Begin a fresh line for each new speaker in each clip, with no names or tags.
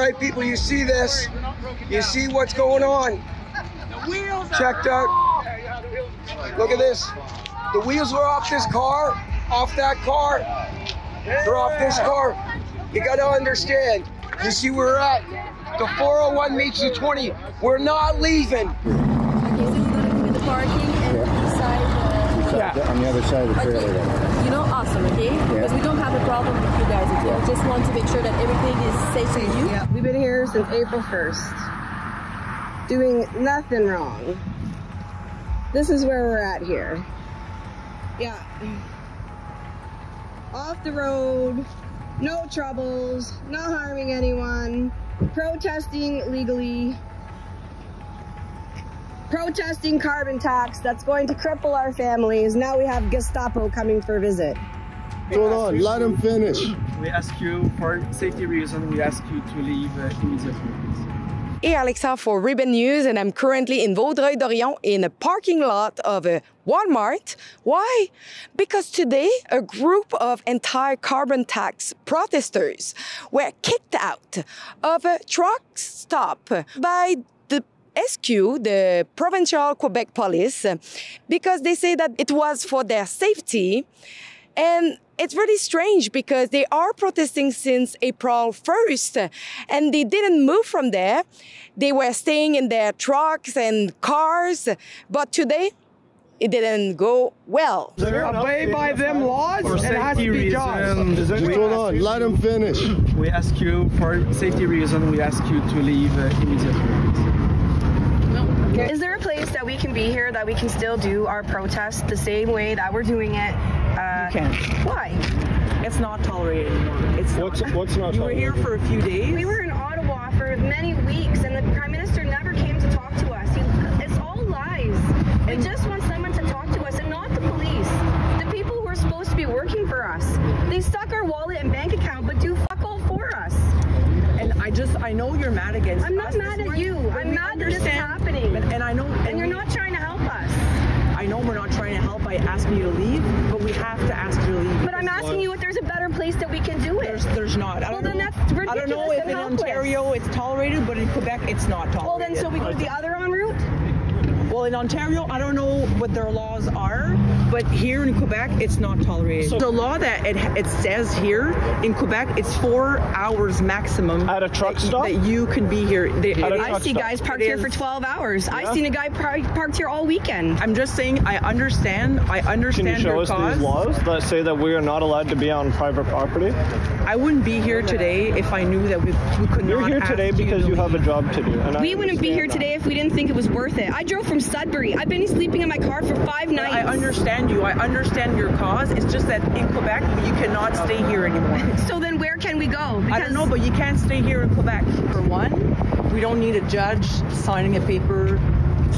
right, people, you see this. You see what's going on. Checked out. Look at this. The wheels are off this car, off that car. They're off this car. You gotta understand. You see where we're at. The 401 meets the 20. We're not leaving.
Okay, so you're gonna do the parking and decide
on the other side of the trailer.
Okay. You know, awesome, okay? Because we don't have a problem with you guys. Okay? We just want to make sure that everything is safe for you.
Yeah. We've been here since April 1st, doing nothing wrong. This is where we're at here. Yeah. Off the road, no troubles, not harming anyone, protesting legally, protesting carbon tax that's going to cripple our families. Now we have Gestapo coming for a visit.
Hold on, let him finish.
We ask you, for safety reasons, we ask you to leave immediately.
Hey, Alexa for Ribbon News, and I'm currently in Vaudreuil-Dorion in a parking lot of a Walmart. Why? Because today a group of anti-carbon tax protesters were kicked out of a truck stop by the SQ, the provincial Quebec police, because they say that it was for their safety. And it's really strange because they are protesting since April 1st and they didn't move from there. They were staying in their trucks and cars, but today it didn't go well.
Obey by them laws,
for safety reasons.
Hold on, let him finish.
We ask you, for safety reasons, we ask you to leave immediately.
Is there a place that we can be here that we can still do our protest the same way that we're doing it?
You can't.
Why?
It's not tolerated anymore. It's
What's not
You were here for a few days.
We were in Ottawa for many weeks and the Prime Minister never came to talk to us. It's all lies. We just want someone to talk to us and not the police. The people who are supposed to be working for us. They suck our wallet and bank account but do fuck all for us.
And I know you're mad against us.
I'm not mad at you. I'm mad that this is happening.
And I know.
And you're not trying to help us.
I know we're not trying to help by asking you to leave, but we have to ask you to leave.
But I'm asking you if there's a better place that we can do it.
There's not.
Well, then that's ridiculous.
I don't know if in Ontario it's tolerated, but in Quebec it's not tolerated.
Well, then so we go to the other en route?
Well, in Ontario, I don't know what their laws are, but here in Quebec, it's not tolerated. So the law that it says here in Quebec, it's 4 hours maximum
At a truck stop?
that you can be here.
I see guys parked here for 12 hours. Yeah. I've seen a guy parked here all weekend.
I'm just saying, I understand
Can you show us these laws that say that we are not allowed to be on private property?
I wouldn't be here today if I knew that we could not.
You're here today because you have a job to do. And
we wouldn't be here today if we didn't think it was worth it. I drove from Sudbury. I've been sleeping in my car for 5 nights.
I understand you. I understand your cause. It's just that in Quebec, you cannot stay here anymore.
So then where can we go? Because
I don't know, but you can't stay here in Quebec. For one, we don't need a judge signing a paper.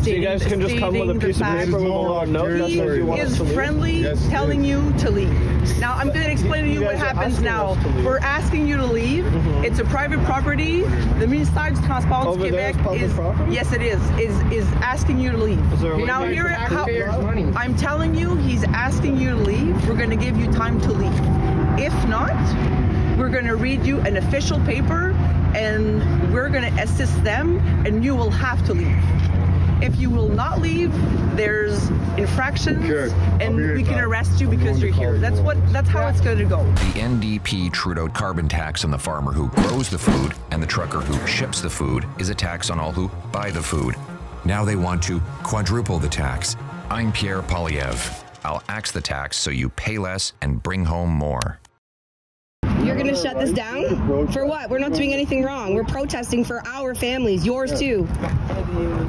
So you guys can just come with a piece of paper with a long note.
He is friendly, telling you to leave. Now, I'm going to explain to you what happens now. We're asking you to leave. It's a private property. The Ministère du Transport du Québec is, yes, it is asking you to leave. Now, here, I'm telling you, he's asking you to leave. We're going to give you time to leave. If not, we're going to read you an official paper, and we're going to assist them, and you will have to leave. If you will not leave, there's infractions, and we can arrest you because you're here. That's how it's going to go.
The NDP Trudeau carbon tax on the farmer who grows the food and the trucker who ships the food is a tax on all who buy the food. Now they want to quadruple the tax. I'm Pierre Polyev. I'll axe the tax so you pay less and bring home more.
You're going to shut this down? For what? We're not doing anything wrong. We're protesting for our families, yours too.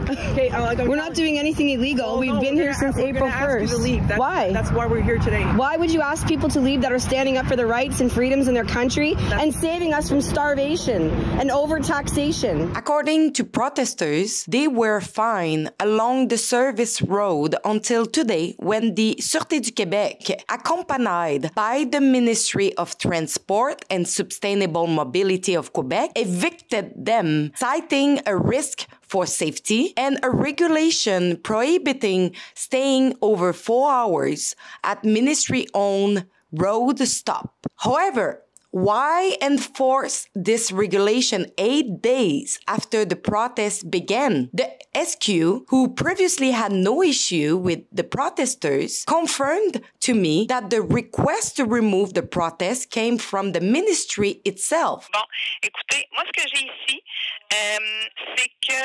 Okay,
we're not doing anything illegal. We've been here since April 1st. Why?
That's why we're here today.
Why would you ask people to leave that are standing up for the rights and freedoms in their country and saving us from starvation and overtaxation?
According to protesters, they were fined along the service road until today when the Sûreté du Québec, accompanied by the Ministry of Transport and Sustainable Mobility of Quebec, evicted them, citing a risk for safety and a regulation prohibiting staying over 4 hours at ministry-owned road stop. However, Why enforce this regulation 8 days after the protest began? The SQ, who previously had no issue with the protesters, confirmed to me that the request to remove the protest came from the ministry itself.
Bon, écoutez, moi ce que j'ai ici, c'est que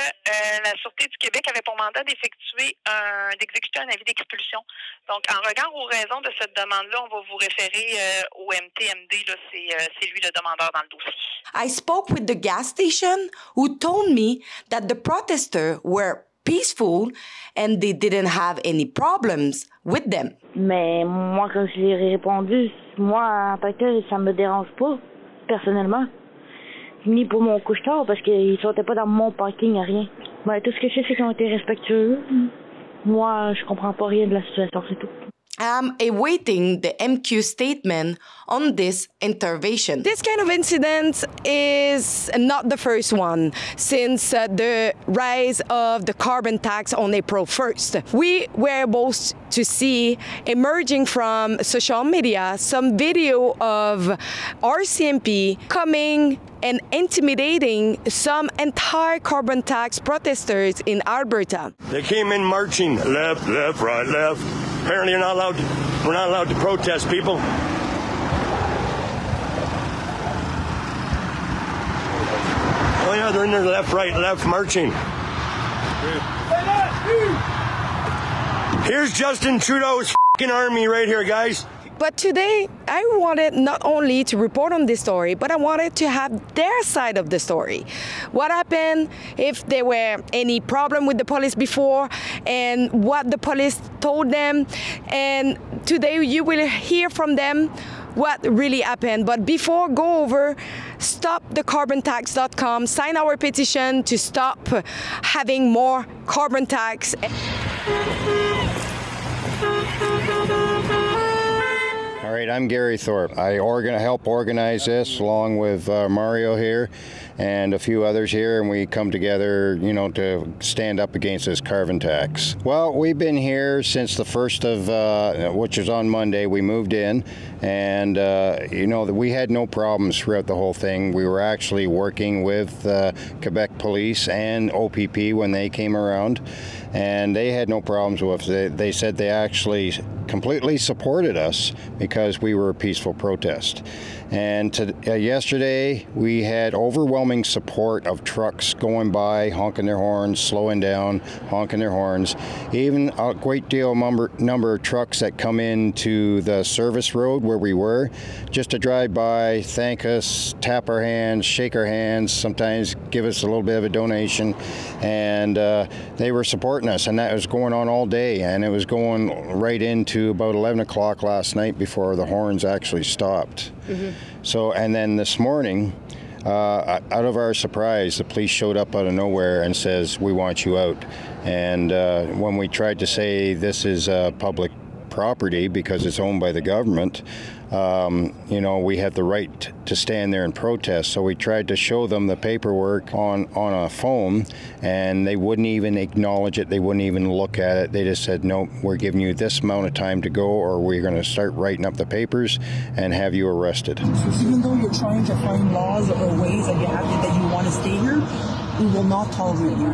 la Sûreté du Québec avait pour mandat d'exécuter un avis d'expulsion. Donc, en regard aux raisons de cette demande-là, on va vous référer au MTMD, là, c'est lui le demandeur dans le dossier.
I spoke with the gas station who told me that the protesters were peaceful and they didn't have any problems with them.
Mais moi, quand je lui ai répondu, moi, en tant que tel, ça me dérange pas, personnellement. Ni pour mon couche-tard, parce qu'ils sortaient pas dans mon parking, rien. Ben, tout ce que je sais, c'est qu'ils ont été respectueux. Moi, je comprends pas rien de la situation, c'est tout.
I'm awaiting the MQ statement on this intervention. This kind of incident is not the first one since the rise of the carbon tax on April 1st. We were able to see emerging from social media some video of RCMP coming and intimidating some anti-carbon tax protesters in Alberta.
They came in marching left, left, right, left. Apparently, we're not allowed to protest, people. Oh yeah, they're in there left, right, left, marching. Here's Justin Trudeau's f***ing army right here, guys.
But today, I wanted not only to report on this story, but I wanted to have their side of the story. What happened, if there were any problem with the police before, and what the police told them. And today you will hear from them what really happened. But before, go over stopthecarbontax.com, sign our petition to stop having more carbon tax.
All right, I'm Gary Thorpe. I help organize this along with Mario here and a few others here, and we come together, you know, to stand up against this carbon tax. Well, we've been here since the 1st of, which is on Monday. We moved in, and, you know, we had no problems throughout the whole thing. We were actually working with Quebec Police and OPP when they came around, and they had no problems with it. They said they actually completely supported us because we were a peaceful protest. And yesterday, we had overwhelming support of trucks going by, honking their horns, slowing down, honking their horns. Even a great deal number of trucks that come into the service road where we were, just to drive by, thank us, tap our hands, shake our hands, sometimes give us a little bit of a donation. And they were supporting us, and that was going on all day. And it was going right into about 11 o'clock last night before the horns actually stopped. Mm-hmm. So, and then this morning, out of our surprise, the police showed up out of nowhere and says, "We want you out." And when we tried to say this is public property because it's owned by the government, you know, we have the right to stand there and protest. So we tried to show them the paperwork on a phone, and they wouldn't even acknowledge it. They wouldn't even look at it. They just said, "No, we're giving you this amount of time to go, or we're going to start writing up the papers and have you arrested."
Even though you're trying to find laws or ways that you want to stay here, we will not tolerate you.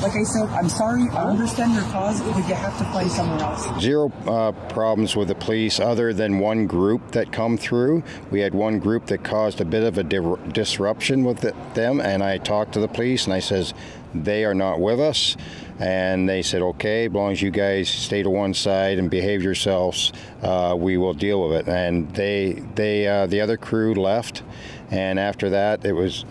Like I said, I'm sorry, I understand your cause, but you have to find somewhere else.
Zero problems with the police other than one group that come through. We had one group that caused a bit of a disruption with them, and I talked to the police and I says, they are not with us. And they said, okay, as long as you guys stay to one side and behave yourselves, we will deal with it. And the other crew left. And after that, it was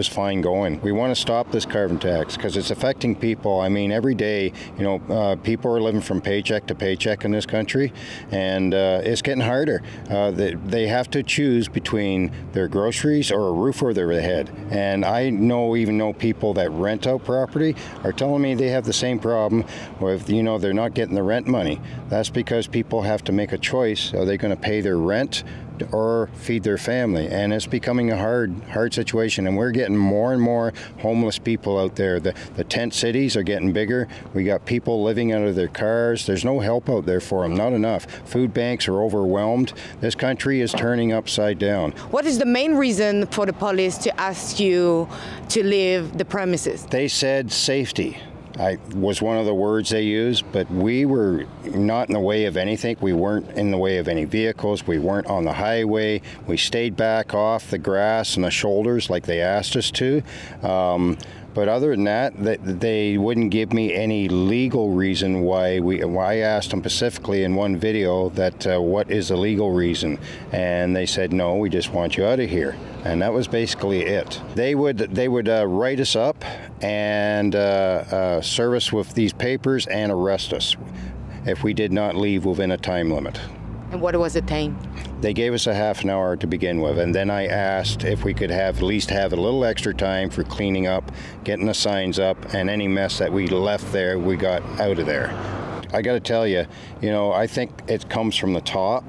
fine going. We want to stop this carbon tax because it's affecting people. I mean, every day, you know, people are living from paycheck to paycheck in this country, and it's getting harder. They have to choose between their groceries or a roof over their head. And I even know people that rent out property are telling me they have the same problem with, you know, they're not getting the rent money. That's because people have to make a choice. Are they going to pay their rent or feed their family, and it's becoming a hard situation, and we're getting more and more homeless people out there. The tent cities are getting bigger. We got people living out of their cars. There's no help out there for them, not enough. Food banks are overwhelmed. This country is turning upside down.
What is the main reason for the police to ask you to leave the premises?
They said safety. Was one of the words they used, but we were not in the way of anything. We weren't in the way of any vehicles. We weren't on the highway. We stayed back off the grass and the shoulders like they asked us to. But other than that, they wouldn't give me any legal reason why. I asked them specifically in one video that what is the legal reason, and they said no, we just want you out of here, and that was basically it. They would write us up and serve us with these papers and arrest us if we did not leave within a time limit.
And what was the time?
They gave us a half an hour to begin with, and then I asked if we could at least have a little extra time for cleaning up, getting the signs up, and any mess that we left there, we got out of there. I got to tell you, I think it comes from the top,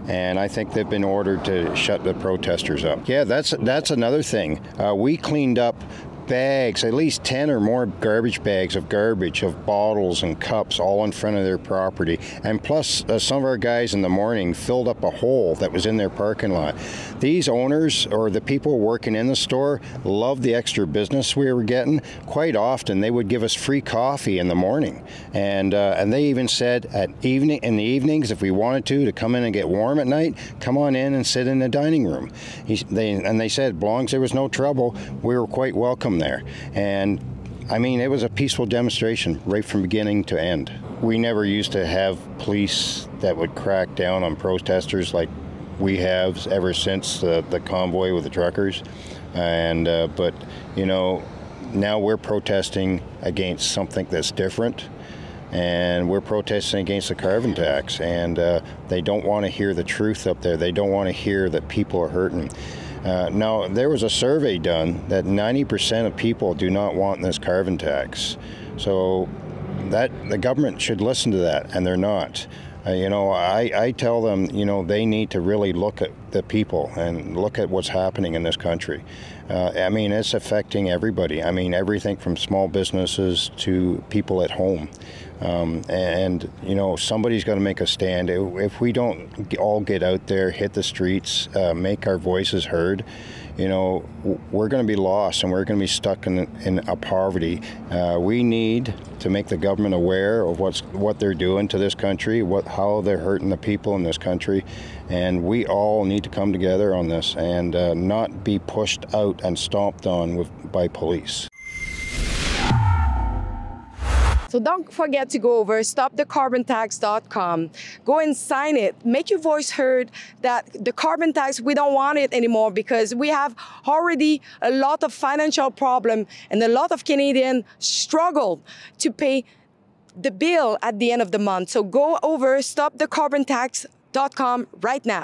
and I think they've been ordered to shut the protesters up. Yeah, that's another thing. We cleaned up bags, at least 10 or more garbage bags of garbage, of bottles and cups, all in front of their property. And plus, some of our guys in the morning filled up a hole that was in their parking lot. These owners, or the people working in the store, loved the extra business we were getting. Quite often, they would give us free coffee in the morning. And they even said in the evenings, if we wanted to come in and get warm at night, come on in and sit in the dining room. They said, as long as there was no trouble, we were quite welcome there. And I mean, it was a peaceful demonstration right from beginning to end. We never used to have police that would crack down on protesters like we have ever since the convoy with the truckers. And but now we're protesting against something that's different, and we're protesting against the carbon tax, and they don't want to hear the truth up there. They don't want to hear that people are hurting. Now, there was a survey done that 90% of people do not want this carbon tax. So that the government should listen to that, and they're not. I tell them, they need to really look at the people and look at what's happening in this country. I mean, it's affecting everybody. I mean, everything from small businesses to people at home. Somebody's got to make a stand. If we don't all get out there, hit the streets, make our voices heard, we're going to be lost, and we're going to be stuck in a poverty. We need to make the government aware of what they're doing to this country, how they're hurting the people in this country, and we all need to come together on this and not be pushed out and stomped on by police.
So don't forget to go over stopthecarbontax.com. Go and sign it. Make your voice heard that the carbon tax, we don't want it anymore, because we have already a lot of financial problem, and a lot of Canadians struggle to pay the bill at the end of the month. So go over stopthecarbontax.com right now.